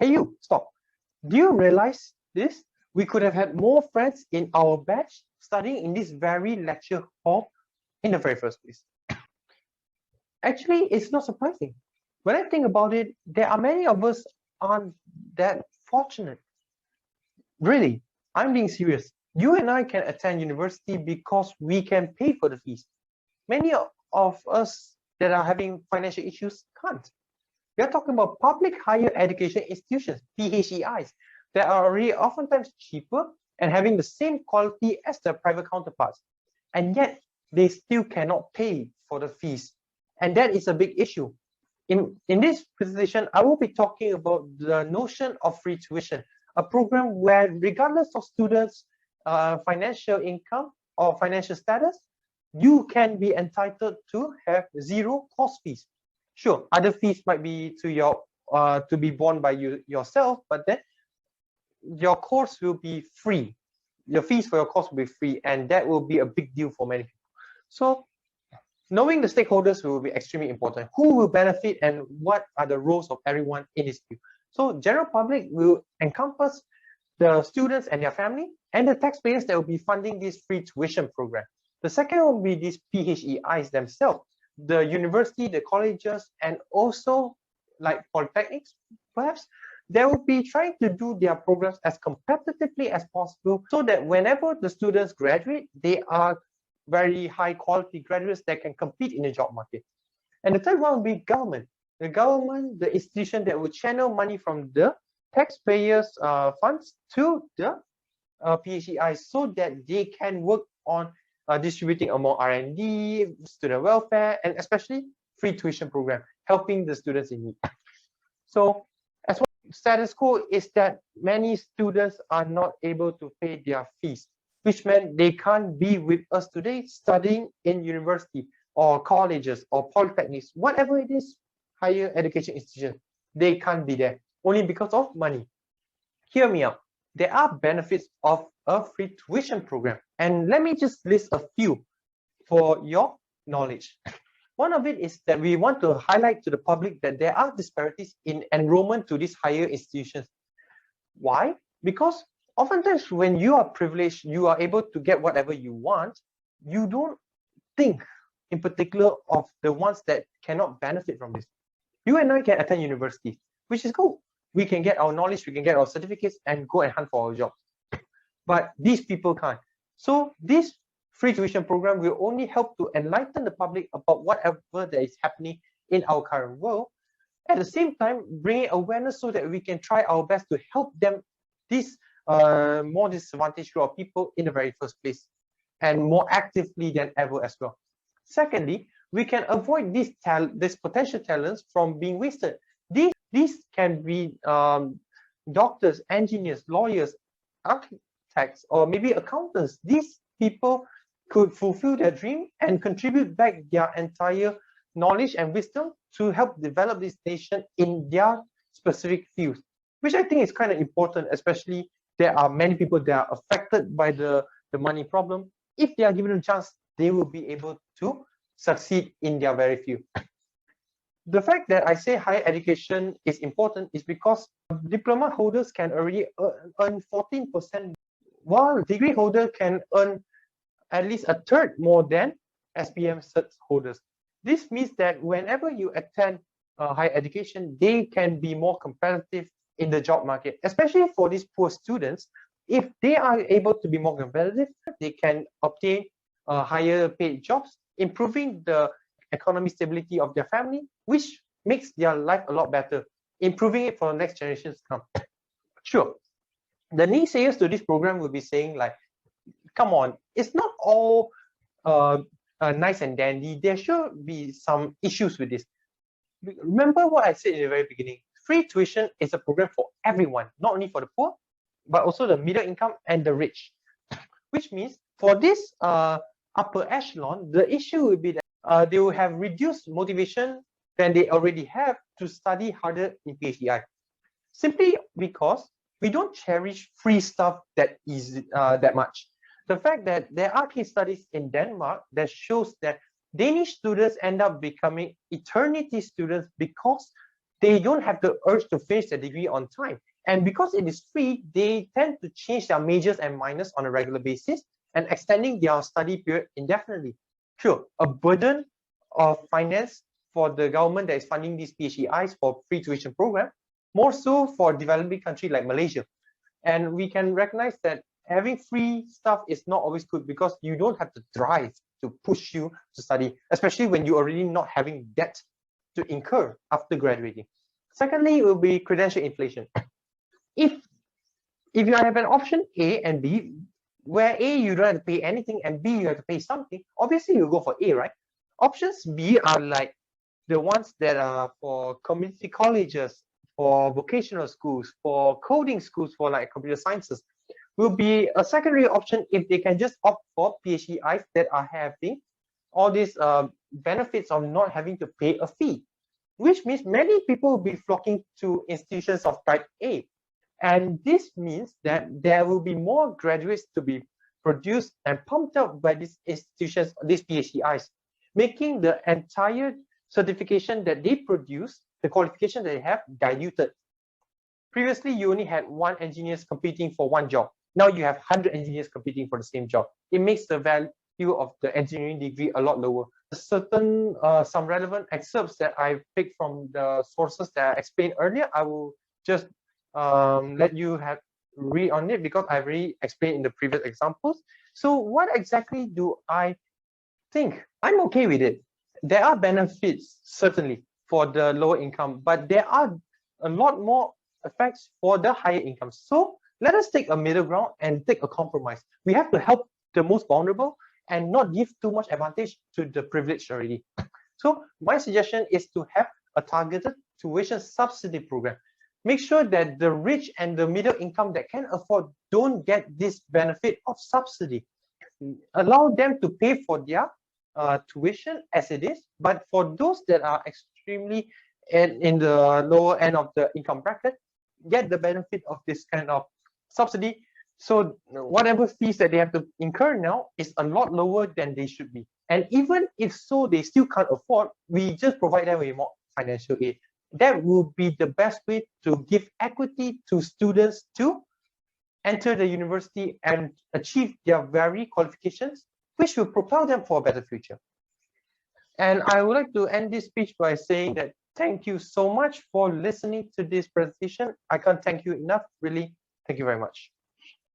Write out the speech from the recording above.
Hey you, stop. Do you realize this? We could have had more friends in our batch studying in this very lecture hall in the very first place. Actually, it's not surprising. When I think about it, there are many of us aren't that fortunate. Really, I'm being serious. You and I can attend university because we can pay for the fees. Many of us that are having financial issues can't. We are talking about public higher education institutions, PHEIs, that are already oftentimes cheaper and having the same quality as their private counterparts. And yet, they still cannot pay for the fees. And that is a big issue. In this presentation, I will be talking about the notion of free tuition, a program where regardless of students' financial income or financial status, you can be entitled to have zero cost fees. Sure, other fees might be to be borne by yourself, but then your course will be free. Your fees for your course will be free, and that will be a big deal for many people. So knowing the stakeholders will be extremely important. Who will benefit and what are the roles of everyone in this field? So general public will encompass the students and their family and the taxpayers that will be funding this free tuition program. The second will be these PHEIs themselves, the university, the colleges, and also like polytechnics, perhaps, they will be trying to do their programs as competitively as possible so that whenever the students graduate, they are very high quality graduates that can compete in the job market. And the third one will be government. The government, the institution that will channel money from the taxpayers' funds to the PHEIs so that they can work on distributing among R&D, student welfare, and especially free tuition program, helping the students in need. So as well, status quo is that many students are not able to pay their fees, which meant they can't be with us today studying in university or colleges or polytechnics, whatever it is, higher education institution, they can't be there only because of money. Hear me out. There are benefits of a free tuition program, and let me just list a few for your knowledge. One of it is that we want to highlight to the public that there are disparities in enrollment to these higher institutions. Why? Because oftentimes when you are privileged, you are able to get whatever you want, you don't think in particular of the ones that cannot benefit from this. You and I can attend university, which is cool. We can get our knowledge, we can get our certificates and go and hunt for our jobs. But these people can't. So this free tuition program will only help to enlighten the public about whatever that is happening in our current world. At the same time, bringing awareness so that we can try our best to help them, these more disadvantaged group of people in the very first place, and more actively than ever as well. Secondly, we can avoid these potential talents from being wasted. These can be doctors, engineers, lawyers, architects, or maybe accountants. These people could fulfill their dream and contribute back their entire knowledge and wisdom to help develop this nation in their specific fields, which I think is kind of important, especially there are many people that are affected by the money problem. If they are given a chance, they will be able to succeed in their very field. The fact that I say higher education is important is because diploma holders can already earn 14%, while degree holder can earn at least a third more than SPM cert holders. This means that whenever you attend higher education, they can be more competitive in the job market, especially for these poor students. If they are able to be more competitive, they can obtain higher paid jobs, improving the economic stability of their family, which makes their life a lot better, improving it for the next generations to come. Sure, the naysayers to this program will be saying like, come on, it's not all nice and dandy. There should be some issues with this. Remember what I said in the very beginning. Free tuition is a program for everyone, not only for the poor, but also the middle income and the rich. Which means for this upper echelon, the issue will be that they will have reduced motivation than they already have to study harder in PhD. Simply because we don't cherish free stuff that much. The fact that there are case studies in Denmark that shows that Danish students end up becoming eternity students because they don't have the urge to finish their degree on time. And because it is free, they tend to change their majors and minors on a regular basis and extending their study period indefinitely. Sure, a burden of finance for the government that is funding these PhDIs for free tuition program, more so for developing country like Malaysia. And we can recognize that having free stuff is not always good because you don't have the drive to push you to study, especially when you're already not having debt to incur after graduating. Secondly, it will be credential inflation. If you have an option A and B, where A you don't have to pay anything and B you have to pay something, obviously you go for A, right? Options B are like the ones that are for community colleges, for vocational schools, for coding schools, for like computer sciences, will be a secondary option if they can just opt for PhDIs that are having all these benefits of not having to pay a fee, which means many people will be flocking to institutions of type A. And this means that there will be more graduates to be produced and pumped out by these institutions, these PhDIs, making the entire certification that they produce, the qualification that they have, diluted. Previously, you only had 1 engineer competing for 1 job. Now you have 100 engineers competing for the same job. It makes the value of the engineering degree a lot lower. Certain, some relevant excerpts that I picked from the sources that I explained earlier, I will just let you have read on it because I've already explained in the previous examples. So what exactly do I think? I'm okay with it. There are benefits, certainly, for the lower income, but there are a lot more effects for the higher income. So let us take a middle ground and take a compromise. We have to help the most vulnerable and not give too much advantage to the privileged already. So my suggestion is to have a targeted tuition subsidy program. Make sure that the rich and the middle income that can afford don't get this benefit of subsidy. Allow them to pay for their tuition as it is, but for those that are extremely in the lower end of the income bracket, get the benefit of this kind of subsidy. So whatever fees that they have to incur now is a lot lower than they should be. And even if so, they still can't afford, we just provide them with more financial aid. That will be the best way to give equity to students to enter the university and achieve their very qualifications, which will propel them for a better future. And I would like to end this speech by saying that thank you so much for listening to this presentation. I can't thank you enough, really. Thank you very much.